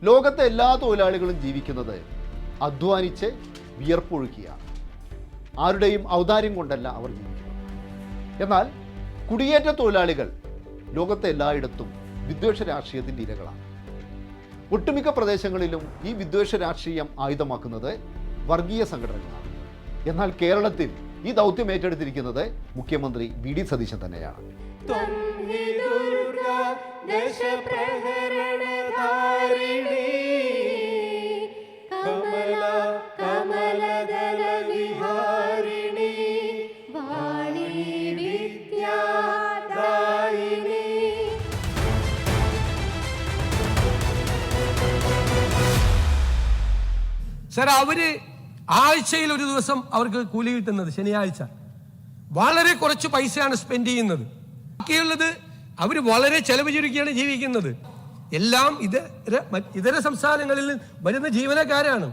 ലോകത്തെ എല്ലാ തൊഴിലാളികളും ജീവിക്കുന്നത് അധ്വാനിച്ച് വിയർപ്പൊഴുക്കിയാണ്. ആരുടെയും ഔദാര്യം കൊണ്ടല്ല അവർ ജീവിക്കുന്നത്. എന്നാൽ കുടിയേറ്റ തൊഴിലാളികൾ ലോകത്തെ എല്ലായിടത്തും വിദ്വേഷ രാഷ്ട്രീയത്തിൻ്റെ ഇരകളാണ്. ഒട്ടുമിക്ക പ്രദേശങ്ങളിലും ഈ വിദ്വേഷ രാഷ്ട്രീയം ആയുധമാക്കുന്നത് വർഗീയ സംഘടനകളാണ്. എന്നാൽ കേരളത്തിൽ ഈ ദൗത്യം ഏറ്റെടുത്തിരിക്കുന്നത് മുഖ്യമന്ത്രി വി.ഡി. സതീശൻ തന്നെയാണ്. സർ, അവര് ആഴ്ചയിൽ ഒരു ദിവസം അവർക്ക് കൂലി കിട്ടുന്നത് ശനിയാഴ്ച. വളരെ കുറച്ച് പൈസയാണ് സ്പെൻഡ് ചെയ്യുന്നത്. ബാക്കിയുള്ളത് അവർ വളരെ ചെലവ് ചുരുക്കിയാണ് ജീവിക്കുന്നത്. എല്ലാം ഇതര സംസ്ഥാനങ്ങളിൽ വരുന്ന ജീവനക്കാരാണ്.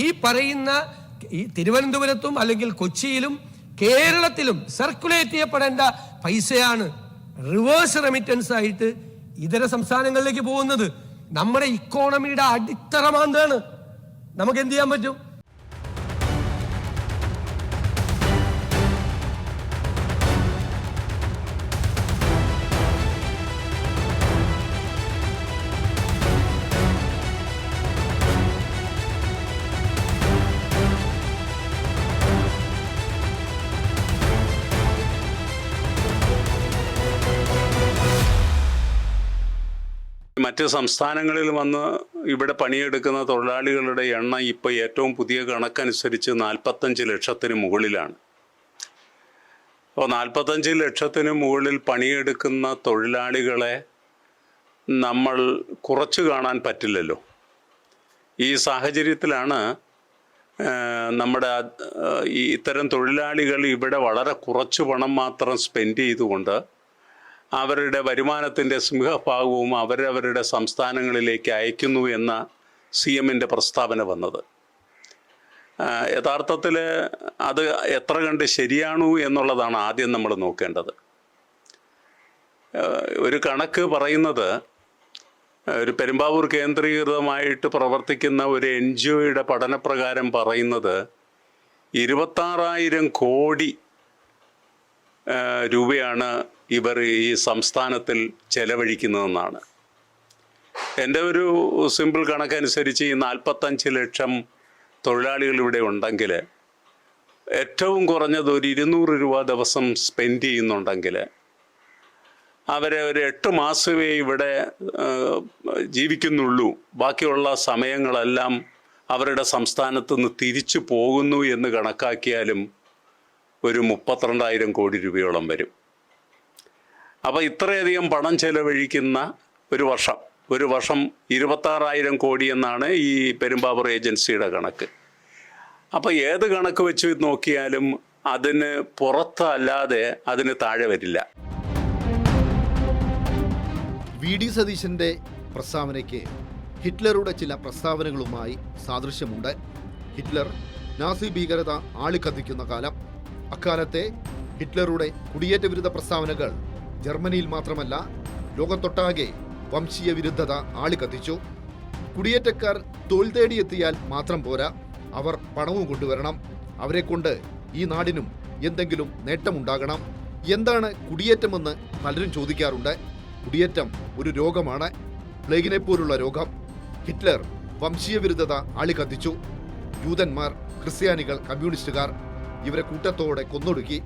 ഈ പറയുന്ന ഈ തിരുവനന്തപുരത്തും അല്ലെങ്കിൽ കൊച്ചിയിലും കേരളത്തിലും സർക്കുലേറ്റ് ചെയ്യപ്പെടേണ്ട പൈസയാണ് റിവേഴ്സ് റെമിറ്റൻസ് ആയിട്ട് ഇതര സംസ്ഥാനങ്ങളിലേക്ക് പോകുന്നത്. നമ്മുടെ ഇക്കോണമിയുടെ അടിത്തറ മാന്താണ്. നമുക്ക് എന്ത് ചെയ്യാൻ പറ്റും? മറ്റ് സംസ്ഥാനങ്ങളിൽ വന്ന് ഇവിടെ പണിയെടുക്കുന്ന തൊഴിലാളികളുടെ എണ്ണം ഇപ്പോൾ ഏറ്റവും പുതിയ കണക്കനുസരിച്ച് 45 ലക്ഷത്തിന് മുകളിലാണ്. അപ്പോൾ 45 ലക്ഷത്തിന് മുകളിൽ പണിയെടുക്കുന്ന തൊഴിലാളികളെ നമ്മൾ കുറച്ച് കാണാൻ പറ്റില്ലല്ലോ. ഈ സാഹചര്യത്തിലാണ് നമ്മുടെ ഇത്തരം തൊഴിലാളികൾ ഇവിടെ വളരെ കുറച്ച് പണം മാത്രം സ്പെൻഡ് ചെയ്തുകൊണ്ട് അവരുടെ വരുമാനത്തിൻ്റെ സിംഹഭാഗവും അവരവരുടെ സംസ്ഥാനങ്ങളിലേക്ക് അയക്കുന്നു എന്ന CMൻ്റെ പ്രസ്താവന വന്നത്. യഥാർത്ഥത്തിൽ അത് എത്ര കണ്ട് ശരിയാണു എന്നുള്ളതാണ് ആദ്യം നമ്മൾ നോക്കേണ്ടത്. ഒരു കണക്ക് പറയുന്നത്, ഒരു പെരുമ്പാവൂർ കേന്ദ്രീകൃതമായിട്ട് പ്രവർത്തിക്കുന്ന ഒരു NGOയുടെ പഠനപ്രകാരം പറയുന്നത് 26,000 കോടി രൂപയാണ് ഇവർ ഈ സംസ്ഥാനത്തിൽ ചെലവഴിക്കുന്നതെന്നാണ്. എൻ്റെ ഒരു സിമ്പിൾ കണക്കനുസരിച്ച് ഈ 45 ലക്ഷം തൊഴിലാളികൾ ഇവിടെ ഉണ്ടെങ്കിൽ ഏറ്റവും കുറഞ്ഞത് ഒരു 200 രൂപ ദിവസം സ്പെൻഡ് ചെയ്യുന്നുണ്ടെങ്കിൽ അവരെ ഒരു 8 മാസമേ ഇവിടെ ജീവിക്കുന്നുള്ളൂ. ബാക്കിയുള്ള സമയങ്ങളെല്ലാം അവരുടെ സംസ്ഥാനത്ത് നിന്ന് തിരിച്ചു പോകുന്നു എന്ന് കണക്കാക്കിയാലും ഒരു 32,000 കോടി രൂപയോളം വരും. അപ്പോൾ ഇത്രയധികം പണം ചെലവഴിക്കുന്ന ഒരു വർഷം 26,000 കോടി എന്നാണ് ഈ പെരുമ്പാവൂർ ഏജൻസിയുടെ കണക്ക്. അപ്പോൾ ഏത് കണക്ക് വെച്ച് നോക്കിയാലും അതിന് പുറത്തല്ലാതെ അതിന് താഴെ വരില്ല. വി.ഡി. സതീശൻ്റെ പ്രസ്താവനയ്ക്ക് ഹിറ്റ്ലറുടെ ചില പ്രസ്താവനകളുമായി സാദൃശ്യമുണ്ട്. ഹിറ്റ്ലർ നാസി ഭീകരത ആളിക്കത്തിക്കുന്ന കാലം. അക്കാലത്തെ ഹിറ്റ്ലറുടെ കുടിയേറ്റ വിരുദ്ധ പ്രസ്താവനകൾ ജർമ്മനിയിൽ മാത്രമല്ല ലോകത്തൊട്ടാകെ വംശീയ വിരുദ്ധത ആളിക്കത്തിച്ചു. കുടിയേറ്റക്കാർ തൊഴിൽ തേടിയെത്തിയാൽ മാത്രം പോരാ, അവർ പണവും കൊണ്ടുവരണം. അവരെ കൊണ്ട് ഈ നാടിനും എന്തെങ്കിലും നേട്ടമുണ്ടാകണം. എന്താണ് കുടിയേറ്റമെന്ന് പലരും ചോദിക്കാറുണ്ട്. കുടിയേറ്റം ഒരു രോഗമാണ്, പ്ലേഗിനെ പോലുള്ള രോഗം. ഹിറ്റ്ലർ വംശീയ വിരുദ്ധത ആളിക്കത്തിച്ചു. ജൂതന്മാർ, ക്രിസ്ത്യാനികൾ, കമ്മ്യൂണിസ്റ്റുകാർ ഇവരെ കൂട്ടത്തോടെ കൊന്നൊടുക്കി.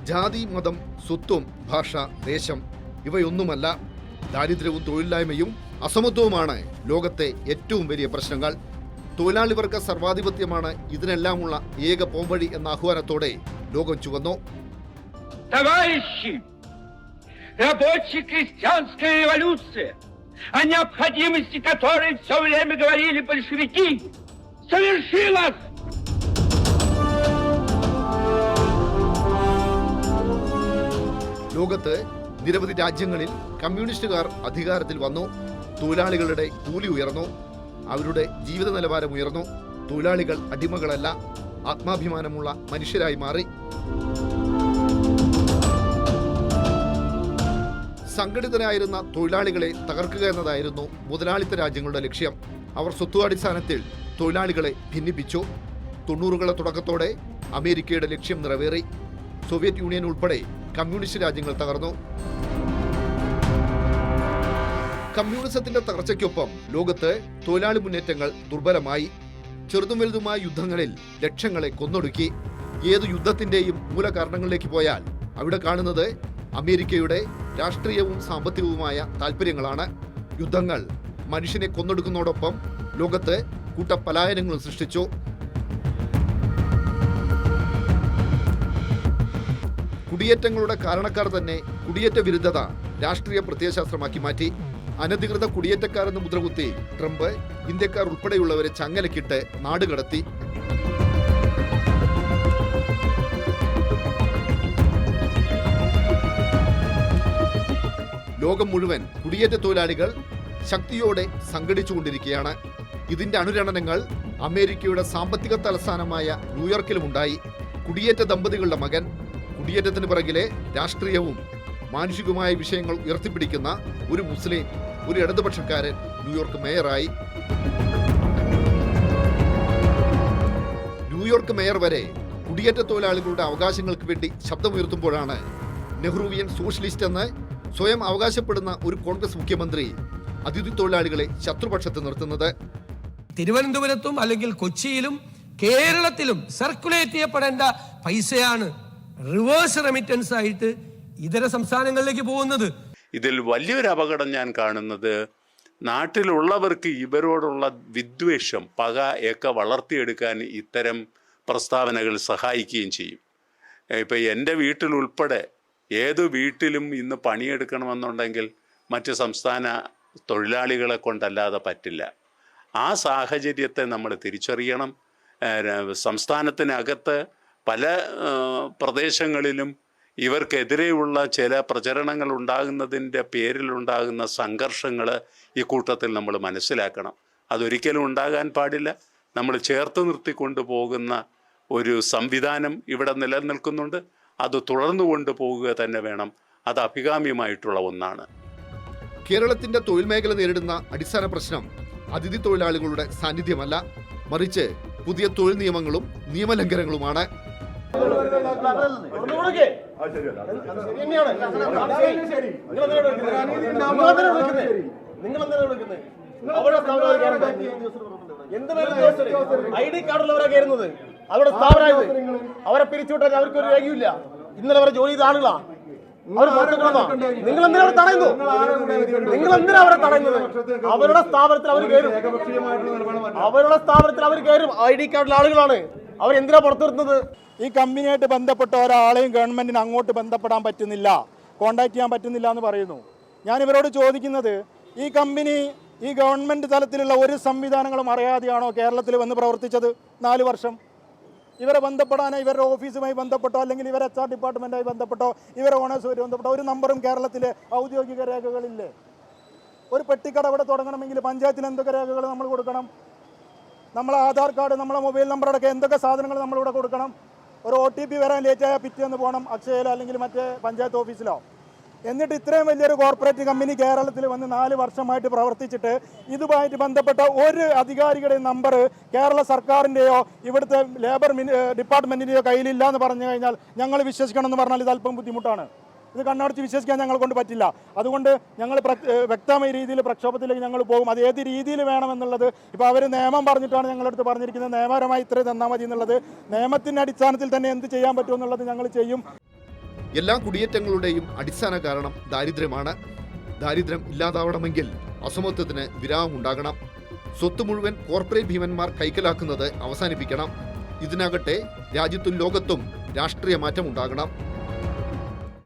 ജാതി, മതം, സ്വത്വം, ഭാഷ, ദേശം ഇവയൊന്നുമല്ല. ദാരിദ്ര്യവും തൊഴിലില്ലായ്മയും അസമത്വവുമാണ് ലോകത്തെ ഏറ്റവും വലിയ പ്രശ്നങ്ങൾ. തൊഴിലാളി വർഗ സർവാധിപത്യമാണ് ഇതിനെല്ലാമുള്ള ഏക പോംവഴി എന്ന ആഹ്വാനത്തോടെ ലോകം ചുവന്നു. Рабочая крестьянская революция, о необходимости которой все время говорили большевики, совершилась! ലോകത്ത് നിരവധി രാജ്യങ്ങളിൽ കമ്മ്യൂണിസ്റ്റുകാർ അധികാരത്തിൽ വന്നു. തൊഴിലാളികളുടെ കൂലി ഉയർന്നു, അവരുടെ ജീവിത നിലവാരം ഉയർന്നു. തൊഴിലാളികൾ അടിമകളല്ല, ആത്മാഭിമാനമുള്ള മനുഷ്യരായി മാറി. സംഘടിതരായിരുന്ന തൊഴിലാളികളെ തകർക്കുക എന്നതായിരുന്നു മുതലാളിത്ത രാജ്യങ്ങളുടെ ലക്ഷ്യം. അവർ സ്വത്വാടിസ്ഥാനത്തിൽ തൊഴിലാളികളെ ഭിന്നിപ്പിച്ചു. 90കളുടെ തുടക്കത്തോടെ അമേരിക്കയുടെ ലക്ഷ്യം നിറവേറി. സോവിയറ്റ് യൂണിയൻ ഉൾപ്പെടെ കമ്മ്യൂണിസ്റ്റ് രാജ്യങ്ങൾ തകർന്നു. കമ്മ്യൂണിസത്തിന്റെ തകർച്ചയ്ക്കൊപ്പം ലോകത്ത് തൊഴിലാളി മുന്നേറ്റങ്ങൾ ദുർബലമായി. ചെറുതും വലുതുമായ യുദ്ധങ്ങളിൽ ലക്ഷങ്ങളെ കൊന്നൊടുക്കി. ഏതു യുദ്ധത്തിന്റെയും മൂലകാരണങ്ങളിലേക്ക് പോയാൽ അവിടെ കാണുന്നത് അമേരിക്കയുടെ രാഷ്ട്രീയവും സാമ്പത്തികവുമായ താല്പര്യങ്ങളാണ്. യുദ്ധങ്ങൾ മനുഷ്യനെ കൊന്നൊടുക്കുന്നതോടൊപ്പം ലോകത്ത് കൂട്ടപ്പലായനങ്ങളും സൃഷ്ടിച്ചു. കുടിയേറ്റങ്ങളുടെ കാരണക്കാർ തന്നെ കുടിയേറ്റ വിരുദ്ധത രാഷ്ട്രീയ പ്രത്യയശാസ്ത്രമാക്കി മാറ്റി. അനധികൃത കുടിയേറ്റക്കാരെന്ന് മുദ്രകുത്തി ട്രംപ് ഇന്ത്യക്കാർ ഉൾപ്പെടെയുള്ളവരെ ചങ്ങലക്കിട്ട് നാടുകടത്തി. ലോകം മുഴുവൻ കുടിയേറ്റ തൊഴിലാളികൾ ശക്തിയോടെ സംഘടിച്ചുകൊണ്ടിരിക്കുകയാണ്. ഇതിന്റെ അനുരണനങ്ങൾ അമേരിക്കയുടെ സാമ്പത്തിക തലസ്ഥാനമായ ന്യൂയോർക്കിലുമുണ്ടായി. കുടിയേറ്റ ദമ്പതികളുടെ മകൻ കുടിയേറ്റത്തിന് പിറകിലെ രാഷ്ട്രീയവും മാനുഷികവുമായ വിഷയങ്ങൾ ഉയർത്തിപ്പിടിക്കുന്ന ഒരു മുസ്ലിം, ഒരു ഇടതുപക്ഷക്കാരൻ ന്യൂയോർക്ക് മേയറായി. ന്യൂയോർക്ക് മേയർ വരെ കുടിയേറ്റ തൊഴിലാളികളുടെ അവകാശങ്ങൾക്ക് വേണ്ടി ശബ്ദമുയർത്തുമ്പോഴാണ് നെഹ്റുവിയൻ സോഷ്യലിസ്റ്റ് എന്ന് സ്വയം അവകാശപ്പെടുന്ന ഒരു കോൺഗ്രസ് മുഖ്യമന്ത്രി അതിഥി തൊഴിലാളികളെ ശത്രുപക്ഷത്ത് നിർത്തുന്നത്. തിരുവനന്തപുരത്തും അല്ലെങ്കിൽ കൊച്ചിയിലും കേരളത്തിലും സർക്കുലേറ്റ് ചെയ്യപ്പെടേണ്ട പൈസയാണ് റിവേഴ്സ് റെമിറ്റൻസ് ആയിട്ട് ഇതര സംസ്ഥാനങ്ങളിലേക്ക് പോകുന്നത്. ഇതിൽ വലിയൊരു അപകടം ഞാൻ കാണുന്നത് നാട്ടിലുള്ളവർക്ക് ഇവരോടുള്ള വിദ്വേഷം, പക ഒക്കെ വളർത്തിയെടുക്കാൻ ഇത്തരം പ്രസ്താവനകൾ സഹായിക്കുകയും ചെയ്യും. ഇപ്പം എൻ്റെ വീട്ടിലുൾപ്പെടെ ഏതു വീട്ടിലും ഇന്ന് പണിയെടുക്കണമെന്നുണ്ടെങ്കിൽ മറ്റ് സംസ്ഥാന തൊഴിലാളികളെ കൊണ്ടല്ലാതെ പറ്റില്ല. ആ സാഹചര്യത്തെ നമ്മൾ തിരിച്ചറിയണം. സംസ്ഥാനത്തിനകത്ത് പല പ്രദേശങ്ങളിലും ഇവർക്കെതിരെയുള്ള ചില പ്രചരണങ്ങൾ ഉണ്ടാകുന്നതിൻ്റെ പേരിലുണ്ടാകുന്ന സംഘർഷങ്ങൾ ഈ കൂട്ടത്തിൽ നമ്മൾ മനസ്സിലാക്കണം. അതൊരിക്കലും ഉണ്ടാകാൻ പാടില്ല. നമ്മൾ ചേർത്ത് നിർത്തിക്കൊണ്ടു പോകുന്ന ഒരു സംവിധാനം ഇവിടെ നിലനിൽക്കുന്നുണ്ട്. അത് തുടർന്നു കൊണ്ടുപോകുക തന്നെ വേണം. അത് അഭികാമ്യമായിട്ടുള്ള ഒന്നാണ്. കേരളത്തിന്റെ തൊഴിൽ മേഖല നേരിടുന്ന അടിസ്ഥാന പ്രശ്നം അതിഥി തൊഴിലാളികളുടെ സാന്നിധ്യമല്ല, മറിച്ച് പുതിയ തൊഴിൽ നിയമങ്ങളും നിയമലംഘനങ്ങളുമാണ്. ID കാർഡുള്ളവരാ കയറുന്നത്. അവരുടെ സ്ഥാപനമായത് അവരെ പിരിച്ചുവിട്ടാൽ അവർക്ക് ഒരു രേഖയില്ല. ഇന്നലെ അവരെ ജോലി ചെയ്ത ആളുകളാ. അവർ നിങ്ങൾ എന്തിനാ അവരെ തടയുന്നു? നിങ്ങൾ എന്തിനാ അവരെ തടയുന്നത്? അവരുടെ സ്ഥാപനത്തിൽ അവർ കയറും. അവരുടെ സ്ഥാപനത്തിൽ അവർ കയറും. ID കാർഡിലെ ആളുകളാണ്. അവരെന്തിനാ പുറത്തു വരുന്നത്? ഈ കമ്പനിയായിട്ട് ബന്ധപ്പെട്ട ഒരാളെയും ഗവൺമെന്റിന് അങ്ങോട്ട് ബന്ധപ്പെടാൻ പറ്റുന്നില്ല, കോണ്ടാക്ട് ചെയ്യാൻ പറ്റുന്നില്ല എന്ന് പറയുന്നു. ഞാൻ ഇവരോട് ചോദിക്കുന്നത്, ഈ കമ്പനി ഈ ഗവൺമെന്റ് തലത്തിലുള്ള ഒരു സംവിധാനങ്ങളും അറിയാതെയാണോ കേരളത്തിൽ വന്ന് പ്രവർത്തിച്ചത് 4 വർഷം? ഇവരെ ബന്ധപ്പെടാനോ ഇവരുടെ ഓഫീസുമായി ബന്ധപ്പെട്ടോ അല്ലെങ്കിൽ ഇവരെ HR ഡിപ്പാർട്ട്മെന്റുമായി ബന്ധപ്പെട്ടോ ഇവരെ ഓണേഴ്സുമായി ബന്ധപ്പെട്ടോ ഒരു നമ്പറും കേരളത്തിലെ ഔദ്യോഗിക രേഖകളില്ലേ? ഒരു പെട്ടിക്കട ഇവിടെ തുടങ്ങണമെങ്കിൽ പഞ്ചായത്തിന് എന്തൊക്കെ രേഖകൾ നമ്മൾ കൊടുക്കണം? നമ്മളെ ആധാർ കാർഡ്, നമ്മളെ മൊബൈൽ നമ്പർ അടക്കം എന്തൊക്കെ സാധനങ്ങൾ നമ്മളിവിടെ കൊടുക്കണം? ഒരു OTP വരാൻ ലേറ്റായാൽ പിറ്റേന്ന് പോകണം അക്ഷയയിലോ അല്ലെങ്കിൽ മറ്റേ പഞ്ചായത്ത് ഓഫീസിലോ. എന്നിട്ട് ഇത്രയും വലിയൊരു കോർപ്പറേറ്റ് കമ്പനി കേരളത്തിൽ വന്ന് 4 വർഷമായിട്ട് പ്രവർത്തിച്ചിട്ട് ഇതുമായിട്ട് ബന്ധപ്പെട്ട ഒരു അധികാരികളുടെയും നമ്പർ കേരള സർക്കാരിൻ്റെയോ ഇവിടുത്തെ ലേബർ ഡിപ്പാർട്ട്മെൻറ്റിൻ്റെയോ കയ്യിലില്ല എന്ന് പറഞ്ഞു കഴിഞ്ഞാൽ ഞങ്ങൾ വിശ്വസിക്കണം എന്ന് പറഞ്ഞാൽ ഇത് അല്പം ബുദ്ധിമുട്ടാണ്. ഇത് കണ്ണടച്ച് വിശ്വസിക്കാൻ ഞങ്ങൾ കൊണ്ട് പറ്റില്ല. അതുകൊണ്ട് ഞങ്ങൾ വ്യക്തമായ രീതിയിൽ പ്രക്ഷോഭത്തിലേക്ക് ഞങ്ങൾ പോകും. അത് ഏത് രീതിയിൽ വേണമെന്നുള്ളത് ഇപ്പോൾ അവർ നിയമം പറഞ്ഞിട്ടാണ് ഞങ്ങളടുത്ത് പറഞ്ഞിരിക്കുന്നത്. നിയമപരമായി ഇത്രയും തന്നാൽ മതി എന്നുള്ളത്. നിയമത്തിൻ്റെ അടിസ്ഥാനത്തിൽ തന്നെ എന്ത് ചെയ്യാൻ പറ്റുമെന്നുള്ളത് ഞങ്ങൾ ചെയ്യും. എല്ലാ കുടിയേറ്റങ്ങളുടെയും അടിസ്ഥാന കാരണം ദാരിദ്ര്യമാണ്. ദാരിദ്ര്യം ഇല്ലാതാവണമെങ്കിൽ അസമത്വത്തിന് വിരാമം ഉണ്ടാകണം. സ്വത്ത് മുഴുവൻ കോർപ്പറേറ്റ് ഭീമന്മാർ കൈക്കലാക്കുന്നത് അവസാനിപ്പിക്കണം. ഇതിനാകട്ടെ രാജ്യത്തും ലോകത്തും രാഷ്ട്രീയ മാറ്റം ഉണ്ടാകണം.